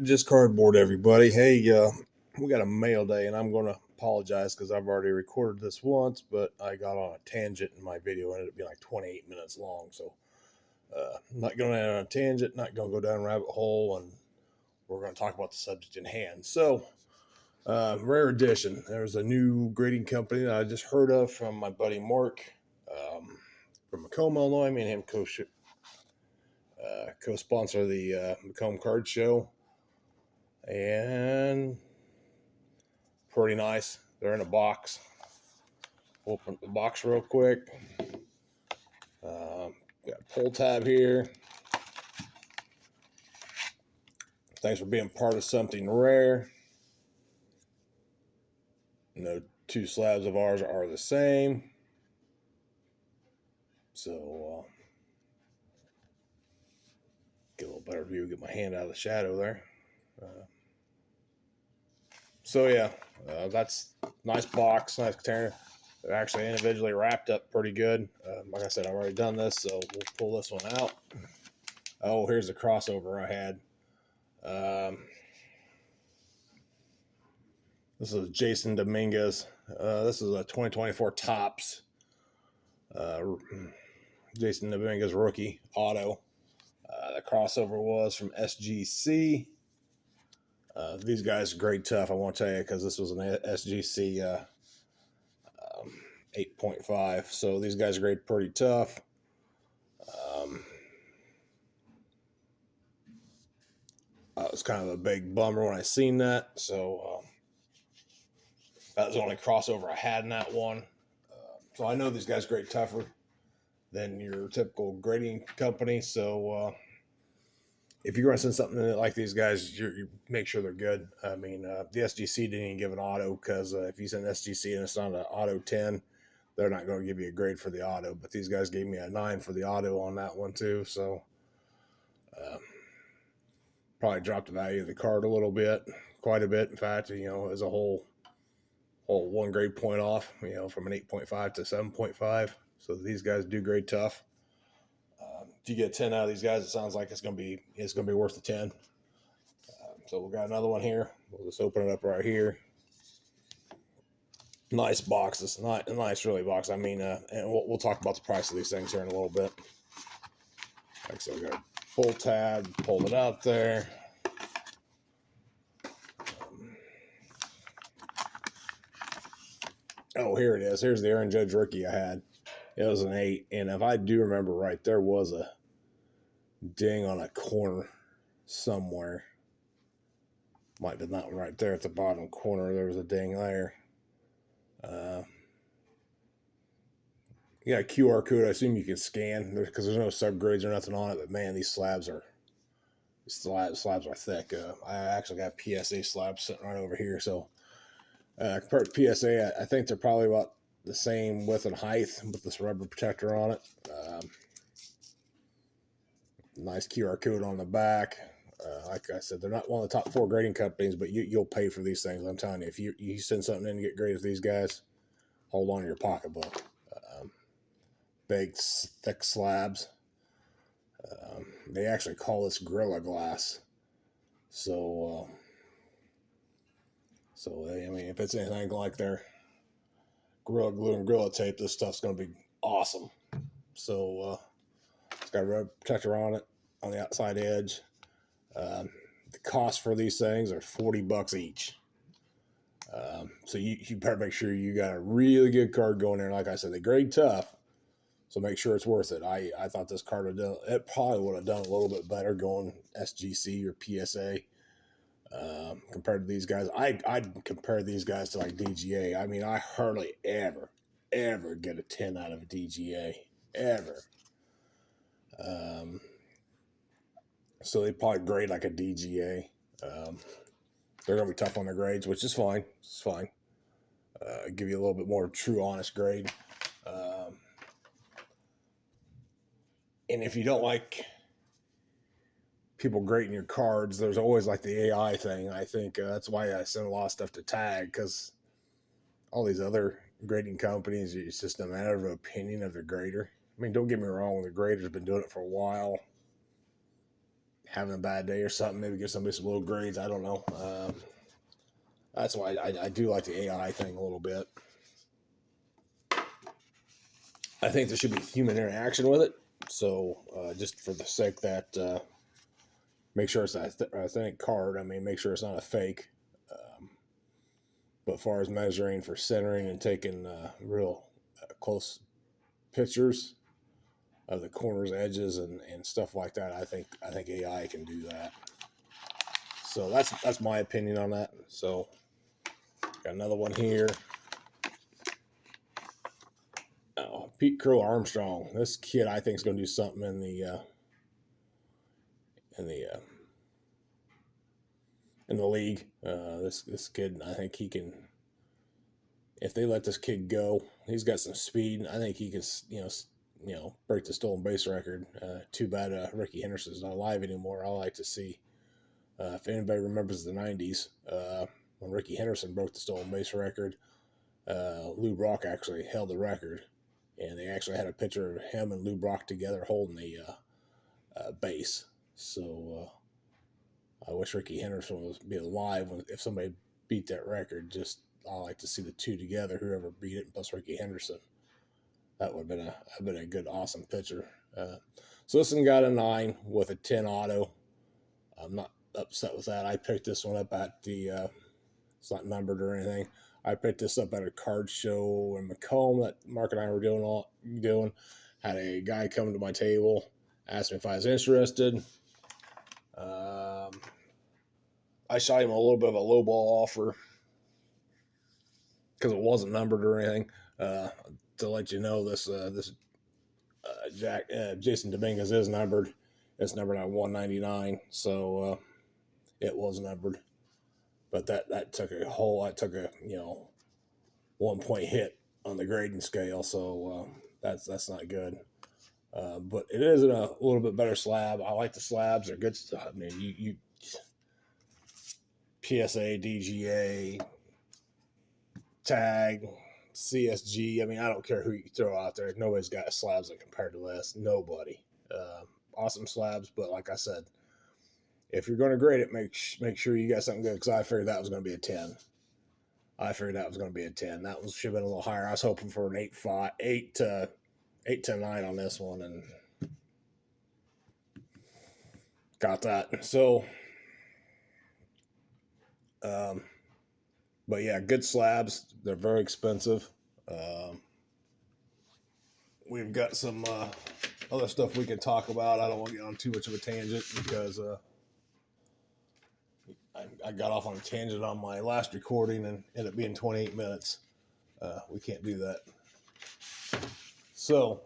Just cardboard, everybody. Hey, we got a mail day, and I'm going to apologize because I've already recorded this once, but I got on a tangent in my video, ended up being like 28 minutes long. So, I'm not going to end on a tangent, not going to go down a rabbit hole, and we're going to talk about the subject in hand. So, Rare Edition. There's a new grading company that I just heard of from my buddy Mark from Macomb, Illinois. Me and him co-sponsor the Macomb Card Show, and pretty nice. They're in a box. Open the box real quick. Got a pull tab here. Thanks for being part of something rare. No two slabs of ours are the same. So, get a little better view, get my hand out of the shadow there. So, yeah, that's nice box, nice container. They're actually individually wrapped up pretty good. Like I said, I've already done this, so we'll pull this one out. Oh, here's the crossover I had. This is Jason Dominguez. This is a 2024 Topps. Jason Dominguez rookie auto. The crossover was from SGC. These guys are great tough, I won't tell you, because this was an SGC 8.5. So these guys are great, pretty tough. It was kind of a big bummer when I seen that. So that was the only crossover I had in that one. So I know these guys are great tougher than your typical grading company. So if you're going to send something like these guys, you make sure they're good. I mean, the SGC didn't even give an auto because if you send SGC and it's not an auto 10, they're not going to give you a grade for the auto. But these guys gave me a 9 for the auto on that one too. So probably dropped the value of the card a little bit, quite a bit. In fact, as a whole one grade point off, from an 8.5 to 7.5. So these guys do grade tough. If you get 10 out of these guys, it sounds like it's gonna be worth the 10. So we got another one here. We'll just open it up right here. Nice boxes, not a nice really box. I mean, and we'll talk about the price of these things here in a little bit. Like so, we got a pull tab, pulled it out there. Oh, here it is. Here's the Aaron Judge rookie I had. It was an 8, and if I do remember right, there was a ding on a corner somewhere. Might be that one right there at the bottom corner. There was a ding there. You got a QR code. I assume you can scan because there's no subgrades or nothing on it. But man, these slabs are thick. I actually got PSA slabs sitting right over here. So compared to PSA, I think they're probably about the same width and height with this rubber protector on it. Nice QR code on the back. Like I said, they're not one of the top 4 grading companies, but you'll pay for these things. I'm telling you, if you send something in to get graded with these guys, hold on to your pocketbook. Big, thick slabs. They actually call this Gorilla Glass. So, I mean, if it's anything like their Gorilla Glue and Gorilla Tape, this stuff's going to be awesome. So, it's got a rubber protector on it on the outside edge. The cost for these things are $40 each. So you better make sure you got a really good card going there. Like I said, they grade tough, so make sure it's worth it. I thought this card it probably would have done a little bit better going SGC or PSA compared to these guys. I'd compare these guys to like DGA. I mean, I hardly ever get a 10 out of a DGA ever. So they probably grade like a DGA. They're gonna be tough on the grades, which is fine. It's fine. Give you a little bit more true, honest grade. And if you don't like people grading your cards, there's always like the AI thing. I think that's why I send a lot of stuff to Tag, because all these other grading companies, it's just a matter of opinion of the grader. I mean, don't get me wrong, the grader's been doing it for a while, having a bad day or something. Maybe give somebody some low grades. I don't know. That's why I do like the AI thing a little bit. I think there should be human interaction with it. So just for the sake that make sure it's an authentic card. I mean, make sure it's not a fake. But as far as measuring for centering and taking real close pictures of the corners, edges, and stuff like that, I think AI can do that. So that's my opinion on that. So got another one here. Oh, Pete Crow Armstrong. This kid, I think, is going to do something in the league. This kid, I think he can. If they let this kid go, he's got some speed. I think he can, break the stolen base record. Too bad Ricky Henderson's not alive anymore. I like to see. If anybody remembers the '90s, when Ricky Henderson broke the stolen base record, Lou Brock actually held the record, and they actually had a picture of him and Lou Brock together holding the base. So I wish Ricky Henderson was be alive if somebody beat that record. Just I like to see the two together, whoever beat it, plus Ricky Henderson. That would have been a good, awesome picture. So this one got a 9 with a 10 auto. I'm not upset with that. I picked this one up at the. It's not numbered or anything. I picked this up at a card show in Macomb that Mark and I were doing. Had a guy come to my table, asked me if I was interested. I shot him a little bit of a low ball offer because it wasn't numbered or anything. To let you know, this Jason Dominguez is numbered. It's numbered at 199, so it was numbered. But that took a 1 point hit on the grading scale, so that's not good. But it is in a little bit better slab. I like the slabs; they're good stuff. I mean, you PSA, DGA, tag, CSG. I mean, I don't care who you throw out there. Nobody's got slabs that compared to this. Nobody. Awesome slabs, but like I said, if you're going to grade it, make sure you got something good, because I figured that was going to be a 10. That one should have been a little higher. I was hoping for an 8 to 9 on this one, and got that. So, but yeah, good slabs. They're very expensive. We've got some other stuff we can talk about. I don't want to get on too much of a tangent because I got off on a tangent on my last recording and ended up being 28 minutes. We can't do that. So,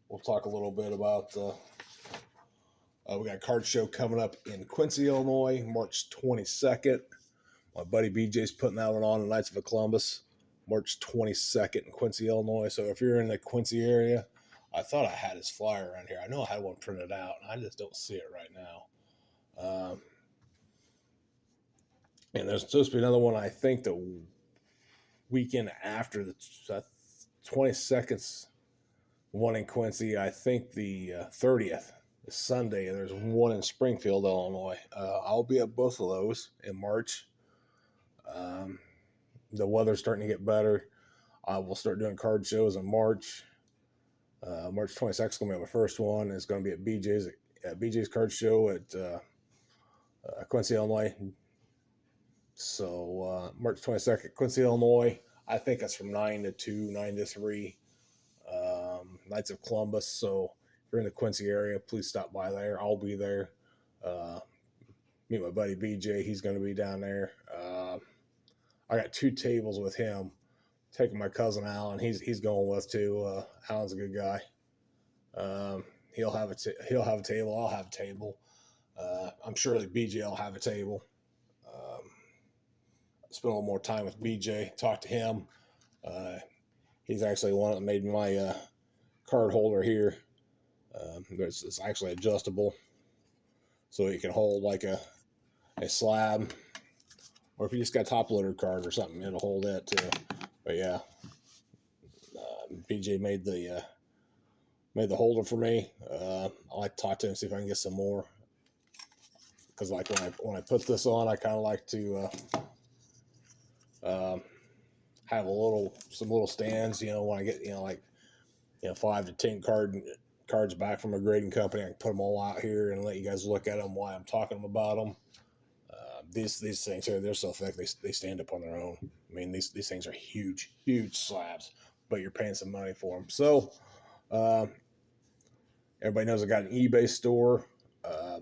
we'll talk a little bit about we got a card show coming up in Quincy, Illinois, March 22nd. My buddy BJ's putting that one on the Knights of Columbus, March 22nd in Quincy, Illinois. So if you're in the Quincy area, I thought I had his flyer around here. I know I had one printed out, and I just don't see it right now. And there's supposed to be another one, I think, the weekend after the 22nd, one in Quincy. I think the 30th is Sunday, and there's one in Springfield, Illinois. I'll be at both of those in March. The weather's starting to get better. I will start doing card shows in March. March 22nd is going to be my first one. It's going to be at BJ's card show at Quincy, Illinois. So March 22nd, Quincy, Illinois. I think it's from 9 to 2, 9 to 3. Knights of Columbus. So if you're in the Quincy area, please stop by there. I'll be there. Meet my buddy BJ. He's going to be down there. I got 2 tables with him. Taking my cousin Alan. He's going with too. Alan's a good guy. He'll have a table. I'll have a table. I'm sure that BJ will have a table. Spend a little more time with BJ. Talk to him. He's actually one that made my card holder here. It's actually adjustable, so you can hold like a slab, or if you just got a top loader card or something, it'll hold that too. But yeah, BJ made made the holder for me. I like to talk to him, see if I can get some more. Because like when I put this on, I kind of like to have some little stands. When I get like 5 to 10 cards back from a grading company, I can put them all out here and let you guys look at them while I'm talking about them. These things here, they're so thick they stand up on their own. I mean, these things are huge slabs, but you're paying some money for them. So everybody knows I got an eBay store.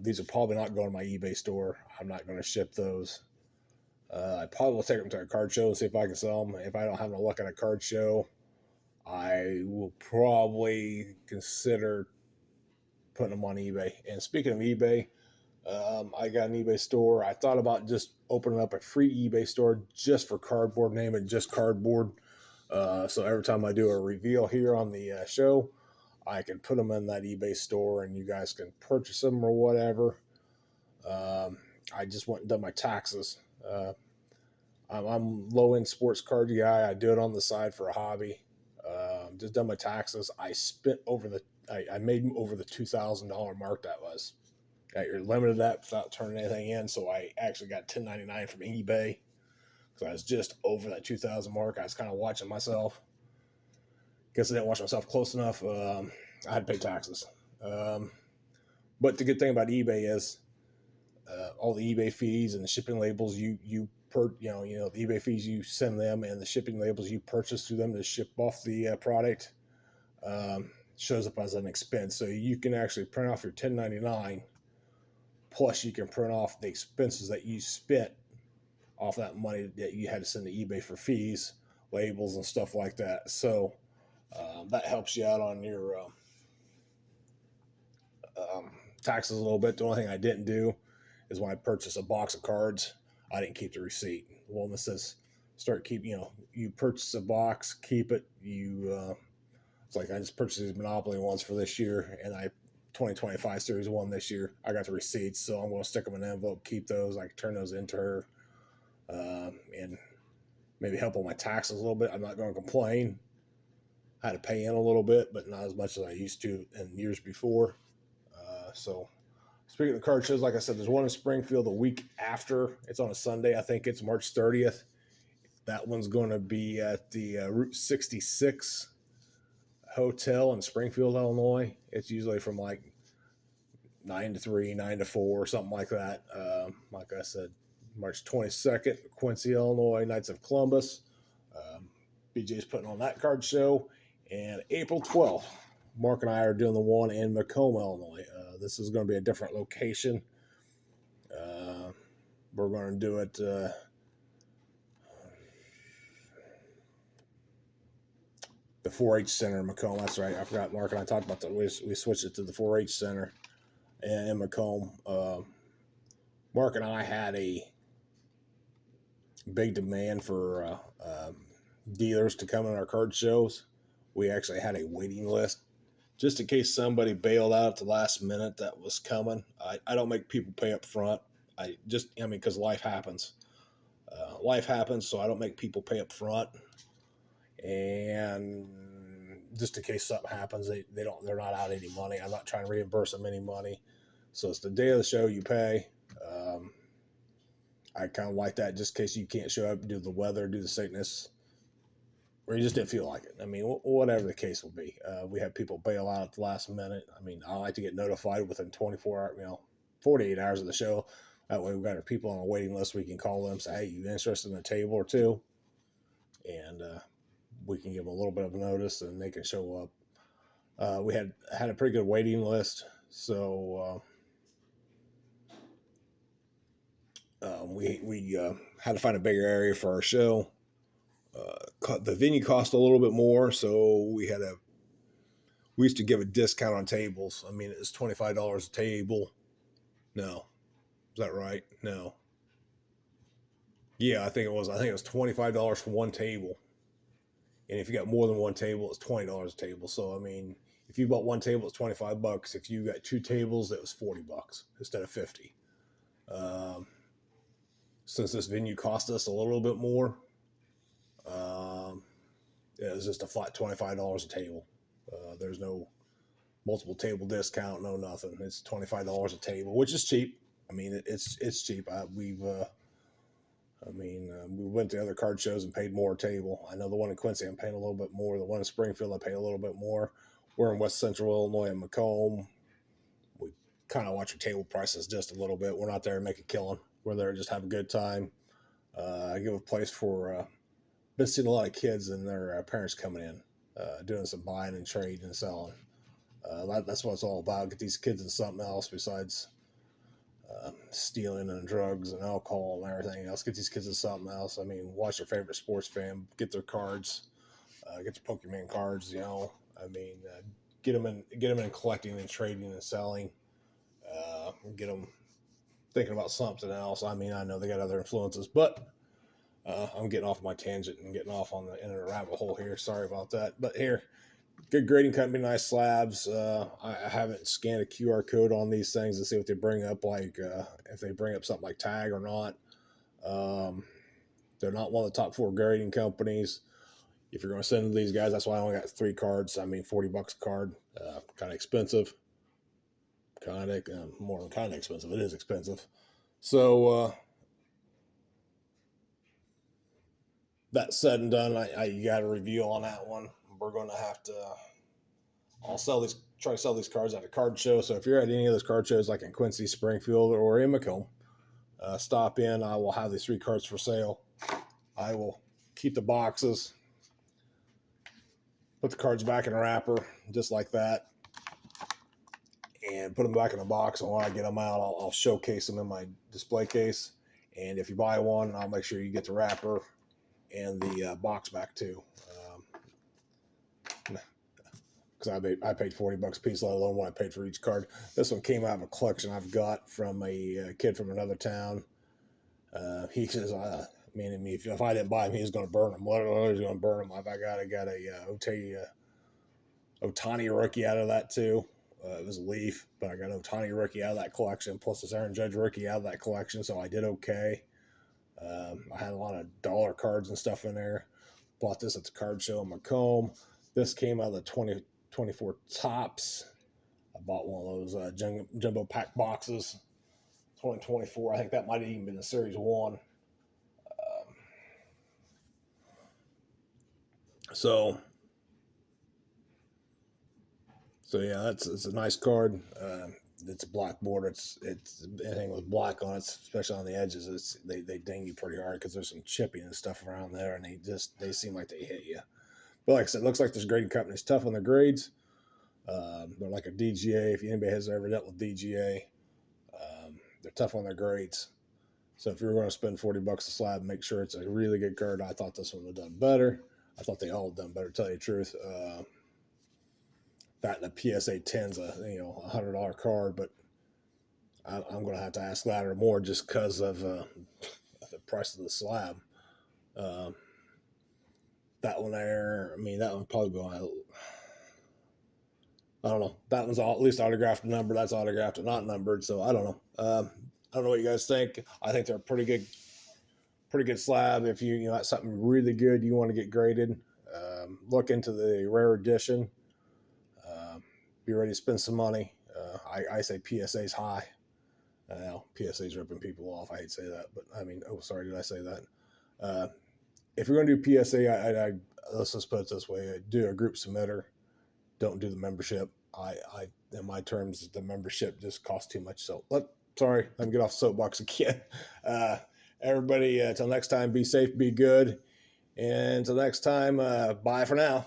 These are probably not going to my eBay store. I'm not going to ship those. I probably will take them to a card show and see if I can sell them. If I don't have no luck at a card show, I will probably consider putting them on eBay. And speaking of eBay, I got an eBay store. I thought about just opening up a free eBay store just for cardboard, name it just cardboard. So every time I do a reveal here on the show, I can put them in that eBay store and you guys can purchase them or whatever. I just went and done my taxes. I'm low-end sports card guy. I do it on the side for a hobby. Just done my taxes. I made over the $2,000 mark that was. You're limited to that without turning anything in. So I actually got $10.99 from eBay because I was just over that 2,000 mark. I was kind of watching myself. Guess I didn't watch myself close enough. I had to pay taxes. But the good thing about eBay is all the eBay fees and the shipping labels the eBay fees you send them and the shipping labels you purchase through them to ship off the product shows up as an expense. So you can actually print off your $10.99. Plus, you can print off the expenses that you spent off that money that you had to send to eBay for fees, labels, and stuff like that. So that helps you out on your taxes a little bit. The only thing I didn't do is when I purchased a box of cards, I didn't keep the receipt. The one that says you purchase a box, keep it. It's like I just purchased these Monopoly ones for this year, and 2025 Series 1 this year. I got the receipts, so I'm going to stick them in an envelope, keep those. I can turn those into her and maybe help on my taxes a little bit. I'm not going to complain. I had to pay in a little bit, but not as much as I used to in years before. So speaking of card shows, like I said, there's one in Springfield the week after. It's on a Sunday. I think it's March 30th. That one's going to be at the Route 66 Hotel in Springfield, Illinois. It's usually from like 9 to 3, 9 to 4, something like that. Like I said, March 22nd, Quincy, Illinois, Knights of Columbus. BJ's putting on that card show. And April 12th, Mark and I are doing the one in Macomb, Illinois. This is going to be a different location. We're going to do it the 4-H Center in Macomb. That's right. I forgot Mark and I talked about that. We switched it to the 4-H Center in Macomb. Mark and I had a big demand for dealers to come in our card shows. We actually had a waiting list just in case somebody bailed out at the last minute that was coming. I don't make people pay up front. Because life happens. So I don't make people pay up front. And just in case something happens, they're not out any money. I'm not trying to reimburse them any money. So it's the day of the show you pay. I kind of like that just in case you can't show up due to the weather, due to sickness, or you just didn't feel like it. I mean, whatever the case will be. We have people bail out at the last minute. I mean, I like to get notified within 48 hours of the show. That way we've got our people on a waiting list. We can call them, say, hey, you interested in a table or two? And we can give them a little bit of notice and they can show up. We had a pretty good waiting list. So we had to find a bigger area for our show. The venue cost a little bit more, so we used to give a discount on tables. I mean, it was $25 a table. No, is that right? No. Yeah, I think it was $25 for one table, and if you got more than one table, it's $20 a table. So I mean, if you bought one table, it's $25. If you got two tables, it was $40 instead of $50. Since this venue cost us a little bit more, it was just a flat $25 a table. There's no multiple table discount, no nothing. It's $25 a table, which is cheap. I mean, it's cheap. We went to other card shows and paid more a table. I know the one in Quincy, I'm paying a little bit more. The one in Springfield, I pay a little bit more. We're in West Central Illinois in Macomb. We kind of watch our table prices just a little bit. We're not there to make a killing. We're there to just have a good time. I give a place for, been seeing a lot of kids and their parents coming in, doing some buying and trading and selling. That's what it's all about. Get these kids in something else besides stealing and drugs and alcohol and everything else. Get these kids in something else. I mean, watch their favorite sports fan, get their cards, get their Pokemon cards. Get them in collecting and trading and selling. Get them thinking about something else. I mean, I know they got other influences, but I'm getting off my tangent and getting off on the end of the rabbit hole here. Sorry about that. But here, good grading company, nice slabs. I haven't scanned a QR code on these things to see what they bring up, like if they bring up something like tag or not. They're not one of the top 4 grading companies. If you're going to send to these guys, that's why I only got 3 cards. I mean, $40 a card, kind of expensive. More than kind of expensive. It is expensive. So that said and done, you got a review on that one. We're going to have to. I'll try to sell these cards at a card show. So if you're at any of those card shows, like in Quincy, Springfield, or in Macomb, stop in. I will have these 3 cards for sale. I will keep the boxes, put the cards back in a wrapper, just like that, and put them back in the box. And when I get them out, I'll showcase them in my display case. And if you buy one, I'll make sure you get the wrapper and the box back too. Because I paid $40 a piece, let alone what I paid for each card. This one came out of a collection I've got from a kid from another town. He says, meaning me, if I didn't buy him, he was going to burn them. What he's going to burn them? I got a Ohtani rookie out of that too. It was a Leaf, but I got an Ohtani rookie out of that collection, plus this Aaron Judge rookie out of that collection, so I did okay. I had a lot of dollar cards and stuff in there. Bought this at the card show in Macomb. This came out of the 2024 Topps. I bought one of those jumbo pack boxes. 2024. I think that might have even been a Series 1. So yeah, it's a nice card. It's a black border. It's anything with black on it, especially on the edges. They ding you pretty hard because there's some chipping and stuff around there, and they seem like they hit you. But like I said, it looks like this grading company's tough on their grades. They're like a DGA. If anybody has ever dealt with DGA, they're tough on their grades. So if you're going to spend $40 a slab, make sure it's a really good card. I thought this one would have done better. I thought they all done better, to tell you the truth. That and the PSA 10's a $100 card, but I'm going to have to ask that or more just because of the price of the slab. That one there, that one probably going. I don't know. That one's at least autographed and numbered. That's autographed and not numbered. So I don't know. I don't know what you guys think. I think they're a pretty good slab. If you got something really good you want to get graded, look into the rare edition. Be ready to spend some money. I say PSA's high. PSA's ripping people off. I hate to say that, but sorry, did I say that? If you're going to do PSA, let's just put it this way: do a group submitter. Don't do the membership. In my terms, the membership just costs too much. So, sorry, let me get off the soapbox again. Everybody, until next time, be safe, be good, and until next time, bye for now.